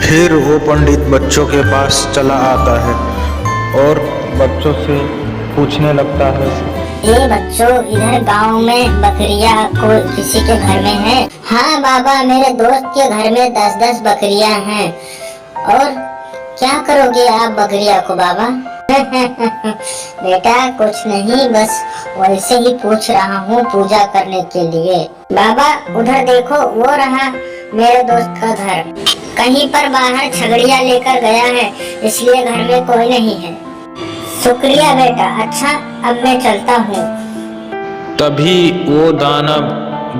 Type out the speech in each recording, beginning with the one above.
फिर वो पंडित बच्चों के पास चला आता है और बच्चों से पूछने लगता है। ये बच्चों, इधर गांव में बकरियां कोई किसी के घर में है? हाँ बाबा, मेरे दोस्त के घर में 10-10 बकरियां हैं। और क्या करोगे आप बकरियां को बाबा? बेटा कुछ नहीं, बस वैसे ही पूछ रहा हूँ पूजा करने के लिए। बाबा उधर देखो, वो रहा मेरे दोस्त का घर। कहीं पर बाहर छगड़िया लेकर गया है, इसलिए घर में कोई नहीं है। शुक्रिया बेटा। अच्छा, अब मैं चलता हूँ। तभी वो दानव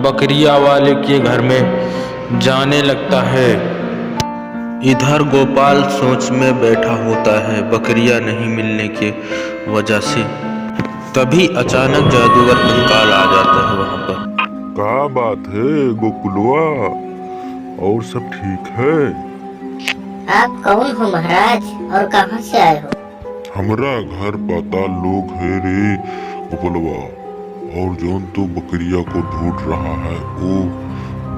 बकरिया वाले के घर में जाने लगता है। इधर गोपाल सोच में बैठा होता है बकरियां नहीं मिलने के वजह से। तभी अचानक जादूगर कंकाल आ जाता है वहां पर। क्या बात है गोकुलवा, और सब ठीक है? आप कौन हो महाराज और कहाँ से आए हो? हमरा घर पाताल लोग है रे गोकुलवा, और जोन तो बकरिया को ढूंढ रहा है वो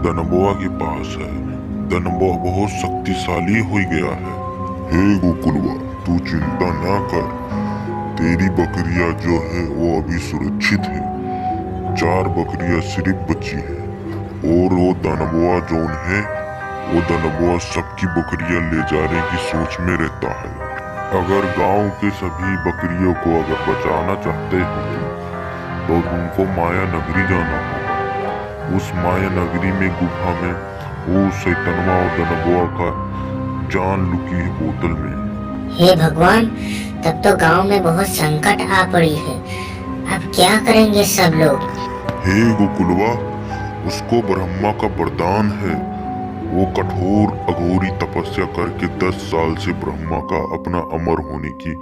दनबुआ के पास है। दनबुआ बहुत शक्तिशाली हो गया है। हे गोकुलवा, तू चिंता ना कर, तेरी बकरिया जो है वो अभी सुरक्षित है। 4 बकरियां सिर्फ बची है, और वो दनबुआ जोन है, वो दनबुआ सबकी बकरियां ले जाने की सोच में रहता है। अगर गांव के सभी बकरियों को अगर बचाना चाहते हो तो तुमको माया नगरी जाना होगा। उस माया नगरी में गुफा में वो शैतनवा और दनबुआ का जान लुकी है बोतल में। हे भगवान, तब तो गांव में बहुत संकट आ पड़ी है। अब क्या करेंगे सब लोग? हे गोकुलवा, उसको ब्रह्मा का वरदान है। वो कठोर अघोरी तपस्या करके 10 साल से ब्रह्मा का अपना अमर होने की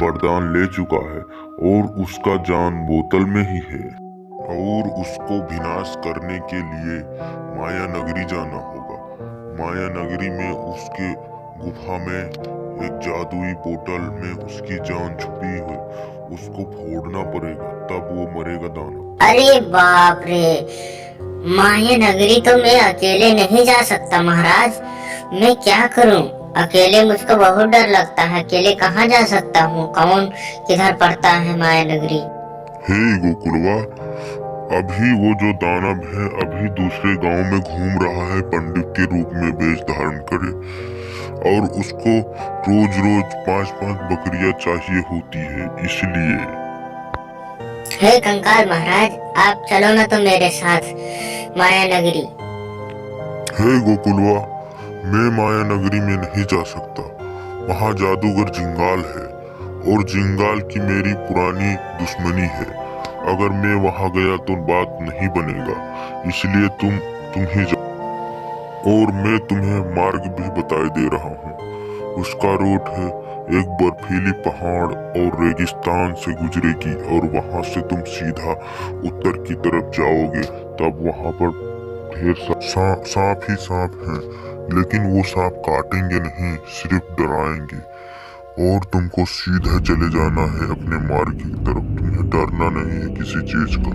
वरदान ले चुका है, और उसका जान बोतल में ही है। और उसको विनाश करने के लिए माया नगरी जाना होगा। माया नगरी में उसके गुफा में एक जादुई बोतल में उसकी जान छुपी है। उसको फोड़ना पड़ेगा, तब वो मरेगा दानव। अरे बाप रे, माया नगरी तो मैं अकेले नहीं जा सकता महाराज। मैं क्या करूं? अकेले मुझको बहुत डर लगता है। अकेले कहाँ जा सकता हूँ? कौन किधर पड़ता है माया नगरी? हे गोकुलवा, अभी वो जो दानव है अभी दूसरे गांव में घूम रहा है पंडित के रूप में वेश धारण करे, और उसको रोज रोज 5-5 बकरियां चाहिए होती है, इसलिए। हे कंकाल महाराज, आप चलो ना तो मेरे साथ माया नगरी। हे गोकुलवा, मैं माया नगरी में नहीं जा सकता। वहाँ जादूगर जिंगाल है, और जिंगाल की मेरी पुरानी दुश्मनी है। अगर मैं वहाँ गया तो बात नहीं बनेगा, इसलिए तुम ही जाओ। और मैं तुम्हें मार्ग भी बताए दे रहा हूँ। उसका रूट है एक बर्फीली पहाड़ और रेगिस्तान से गुजरेगी, और वहां से तुम सीधा उत्तर की तरफ जाओगे। तब वहां पर ढेर सांप ही सांप हैं, लेकिन वो सांप काटेंगे नहीं, सिर्फ डराएंगे। और तुमको सीधा चले जाना है अपने मार्ग की तरफ। तुम्हें डरना नहीं है किसी चीज का।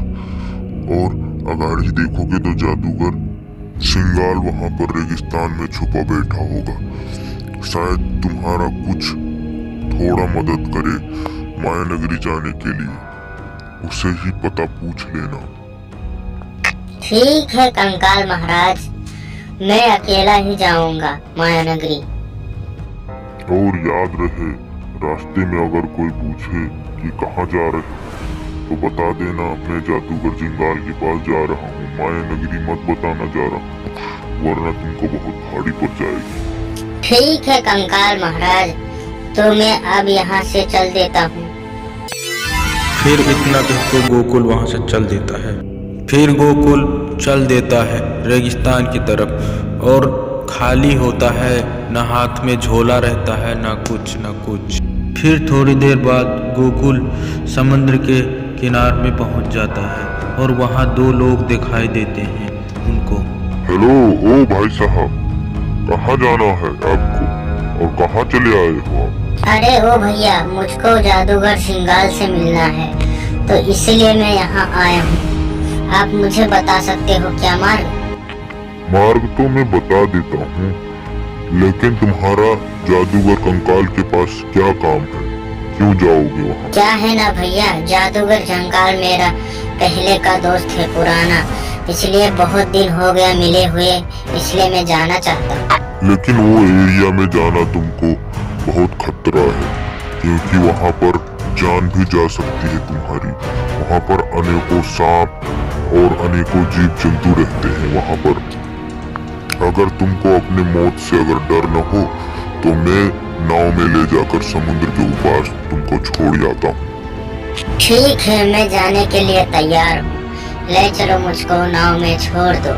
और अगाड़ी देखोगे तो जादूगर सिंगाल वहां पर रेगिस्तान में छुपा बैठा होगा। शायद तुम्हारा कुछ थोड़ा मदद करे माया नगरी जाने के लिए। उसे ही पता पूछ लेना। ठीक है कंकाल महाराज, मैं अकेला ही जाऊंगा माया नगरी। और याद रहे, रास्ते में अगर कोई पूछे कि कहाँ जा रहे हो तो बता देना मैं जादूगर जिंगाल के पास जा रहा हूँ। माया नगरी मत बताना जा रहा हूँ, वरना तुमको बहुत भारी पड़ जाएगी। ठीक है कंकाल महाराज, तो मैं अब यहाँ से चल देता हूँ। फिर इतना कहते गोकुल वहां से चल देता है। फिर गोकुल चल देता है रेगिस्तान की तरफ, और खाली होता है, न हाथ में झोला रहता है, न कुछ। फिर थोड़ी देर बाद गोकुल समुद्र के किनारे में पहुंच जाता है, और वहां 2 लोग दिखाई देते हैं उनको। हेलो, ओ भाई साहब, कहाँ जाना है आपको और कहाँ चले आए हो आप? अरे ओ भैया, मुझको जादूगर सिंगाल से मिलना है, तो इसलिए मैं यहाँ आया हूँ। आप मुझे बता सकते हो क्या मार्ग? मार्ग तो मैं बता देता हूँ, लेकिन तुम्हारा जादूगर कंकाल के पास क्या काम है? क्यों जाओगे वहाँ? क्या है ना भैया, जादूगर झंकार मेरा पहले का दोस्त है, पुराना, इसलिए बहुत दिन हो गया मिले हुए, इसलिए मैं जाना चाहता हूँ। लेकिन वो एरिया में जाना तुमको बहुत खतरा है, क्योंकि वहाँ पर जान भी जा सकती है तुम्हारी। वहाँ पर अनेकों सांप और अनेकों जीव जंतु रहते हैं वहाँ पर। अगर तुमको अपने मौत से अगर डर न हो तो मैं नाव में ले जाकर समुद्र के ऊपर तुमको छोड़ जाता हूँ। ठीक है, मैं जाने के लिए तैयार हूँ, ले चलो मुझको नाव में छोड़ दो।